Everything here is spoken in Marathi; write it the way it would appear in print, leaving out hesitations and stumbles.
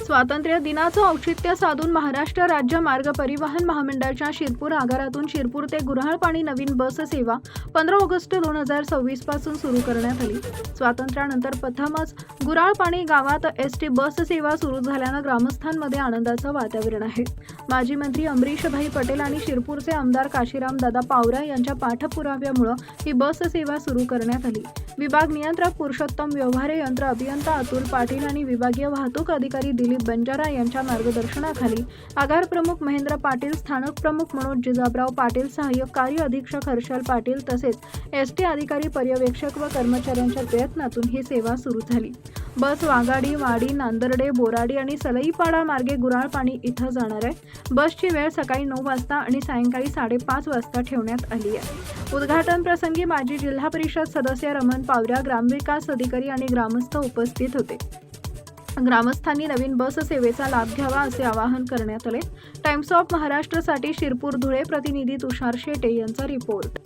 स्वातंत्र्य दिनाचं औचित्य साधून महाराष्ट्र राज्य मार्ग परिवहन महामंडळाच्या शिरपूर आगारातून शिरपूर ते गुऱ्हाळपाणी नवीन बस सेवा 15 ऑगस्ट 2026 पासून सुरू करण्यात आली। स्वातंत्र्यानंतर प्रथमच गुऱ्हाळपाणी गावात एसटी बस सेवा सुरू झाल्यानं ग्रामस्थांमध्ये आनंदाचं वातावरण आहे। माजी मंत्री अमरीशभाई पटेल आणि शिरपूरचे आमदार काशीराम दादा पावरा यांच्या पाठपुराव्यामुळे ही बस सेवा सुरू करण्यात आली। विभाग नियंत्रक पुरुषोत्तम व्यवहारे, यंत्र अभियंता अतुल पाटील आणि विभागीय वाहतूक अधिकारी दिलीप बंजारा यांच्या मार्गदर्शनाखाली आगार प्रमुख महेंद्र पाटील, स्थानक प्रमुख मनोज जिजाबराव पाटील, सहाय्यक कार्य अधीक्षक हर्षल पाटील तसेच एसटी अधिकारी, पर्यवेक्षक व कर्मचाऱ्यांच्या प्रयत्नातून ही सेवा सुरू झाली। बस वाघाडी, वाडी, नांदर्डे, बोराडी आणि सलईपाडा मार्गे गुऱ्हाळपाणी इथं जाणार आहे। बसची वेळ सकाळी 9 वाजता आणि सायंकाळी 5:30 वाजता ठेवण्यात आली आहे। उद्घाटन प्रसंगी माजी जिल्हा परिषद सदस्य रमण पावरा, ग्रामविकास अधिकारी आणि ग्रामस्थ उपस्थित होते। ग्रामस्थांनी नवीन बस सेवेचा लाभ घ्यावा असे आवाहन करण्यात आले। टाइम्स ऑफ महाराष्ट्रसाठी शिरपूर धुळे प्रतिनिधी तुषार शेटे यांचा रिपोर्ट।